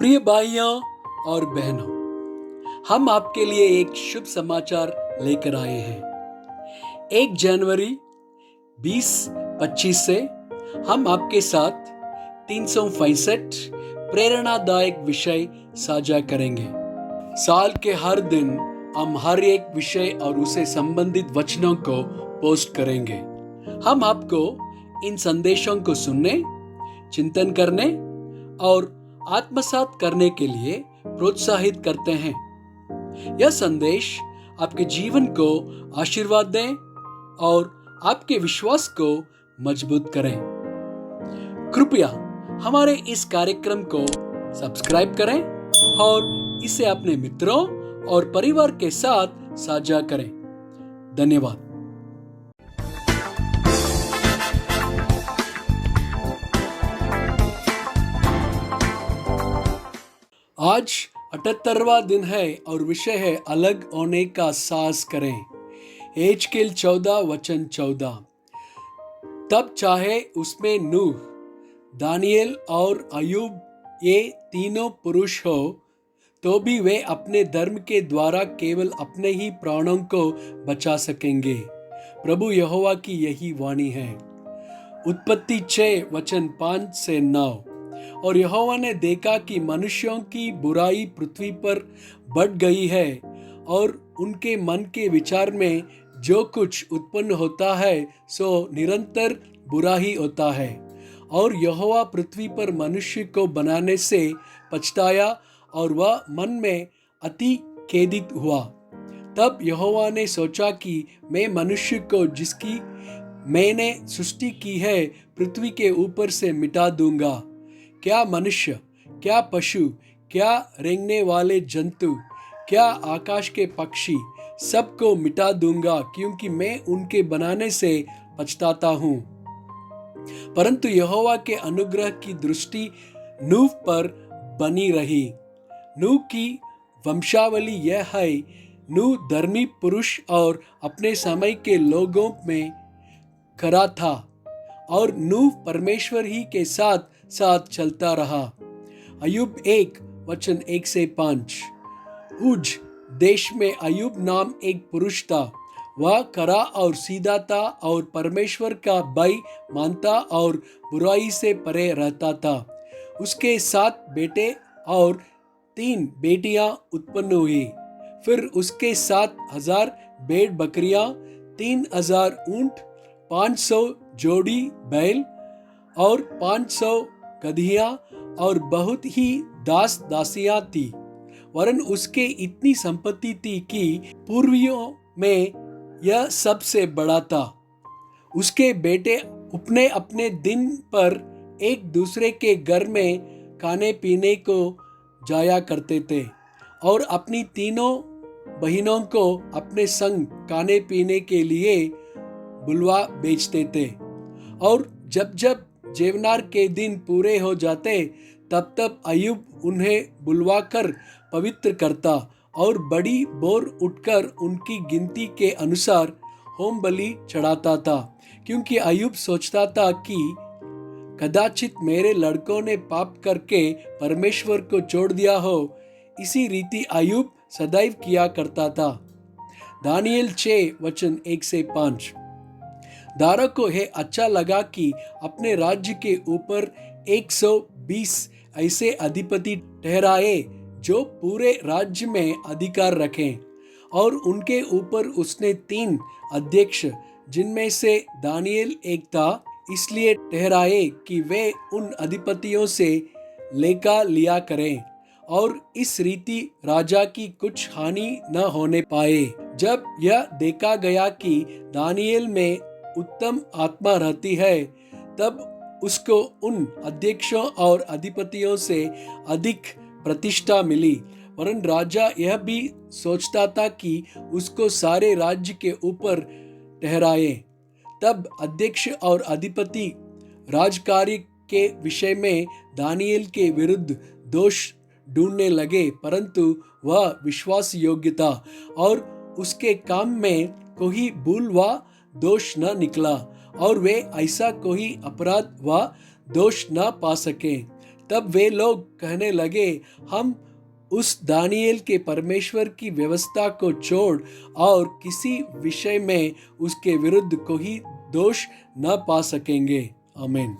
प्रिय भाइयों और बहनों, हम आपके लिए एक शुभ समाचार लेकर आए हैं। 1 जनवरी 2025 से हम आपके साथ 365 प्रेरणादायक विषय साझा करेंगे। साल के हर दिन हम हर एक विषय और उसे संबंधित वचनों को पोस्ट करेंगे। हम आपको इन संदेशों को सुनने, चिंतन करने और आत्मसात करने के लिए प्रोत्साहित करते हैं। यह संदेश आपके जीवन को आशीर्वाद दें और आपके विश्वास को मजबूत करें। कृपया हमारे इस कार्यक्रम को सब्सक्राइब करें और इसे अपने मित्रों और परिवार के साथ साझा करें। धन्यवाद। आज 78वां दिन है और विषय है अलग होने का साहस करें। एजकेल 14 वचन 14। तब चाहे उसमें नूह, दानियल और अयूब ये तीनों पुरुष हो, तो भी वे अपने धर्म के द्वारा केवल अपने ही प्राणों को बचा सकेंगे। प्रभु यहोवा की यही वाणी है। उत्पत्ति 6 वचन 5 से 9। और यहोवा ने देखा कि मनुष्यों की बुराई पृथ्वी पर बढ़ गई है और उनके मन के विचार में जो कुछ उत्पन्न होता है सो निरंतर बुरा ही होता है। और यहोवा पृथ्वी पर मनुष्य को बनाने से पछताया और वह मन में अति खेदित हुआ। तब यहोवा ने सोचा कि मैं मनुष्य को जिसकी मैंने सृष्टि की है पृथ्वी के ऊपर से मिटा दूंगा। क्या मनुष्य, क्या पशु, क्या रेंगने वाले जंतु, क्या आकाश के पक्षी, सबको मिटा दूंगा, क्योंकि मैं उनके बनाने से पछताता हूँ। परंतु यहोवा के अनुग्रह की दृष्टि नूह पर बनी रही। नूह की वंशावली यह है। नूह धर्मी पुरुष और अपने समय के लोगों में खरा था और नूह परमेश्वर ही के साथ साथ चलता रहा। अयूब 1 वचन 1 से 5। उज देश में अयूब नाम एक पुरुष था। वह खरा और सीधा था और परमेश्वर का भय मानता और बुराई से परे रहता था। उसके 7 बेटे और 3 बेटियां उत्पन्न हुई। फिर उसके 7,000 भेड़ बकरियां, 3,000 ऊंट, 500 जोड़ी बैल और 500 गधियां और बहुत ही दास दासियां थी। वरन उसके इतनी संपत्ति थी कि पूर्वियों में यह सबसे बड़ा था। उसके बेटे अपने अपने दिन पर एक दूसरे के घर में खाने पीने को जाया करते थे और अपनी तीनों बहनों को अपने संग खाने पीने के लिए बुलवा बेचते थे। और जब जब जेवनार के दिन पूरे हो जाते तब तब अयूब उन्हें बुलवाकर पवित्र करता और बड़ी बोर उठकर उनकी गिनती के अनुसार होम बलि चढ़ाता था, क्योंकि अयूब सोचता था कि कदाचित मेरे लड़कों ने पाप करके परमेश्वर को छोड़ दिया हो। इसी रीति अयूब सदैव किया करता था। दानियल 6 वचन 1 से 5। दारा को यह अच्छा लगा कि अपने राज्य के ऊपर 120 ऐसे अधिपति ठहराए जो पूरे राज्य में अधिकार रखें। और उनके ऊपर उसने 3 अध्यक्ष, जिनमें से दानियल एक था, इसलिए ठहराए कि वे उन अधिपतियों से लेखा लिया करें और इस रीति राजा की कुछ हानि न होने पाए। जब यह देखा गया कि दानियल में उत्तम आत्मा रहती है, तब उसको उन अध्यक्षों और अधिपतियों से अधिक प्रतिष्ठा मिली। वरन राजा यह भी सोचता था कि उसको सारे राज्य के ऊपर ठहराए। तब अध्यक्ष और अधिपति राजकार्य के विषय में दानियल के विरुद्ध दोष ढूंढने लगे, परंतु वह विश्वास योग्य था और उसके काम में कोई भूल व दोष न निकला और वे ऐसा कोई अपराध व दोष न पा सके। तब वे लोग कहने लगे, हम उस दानियेल के परमेश्वर की व्यवस्था को छोड़ और किसी विषय में उसके विरुद्ध कोई दोष न पा सकेंगे। आमीन।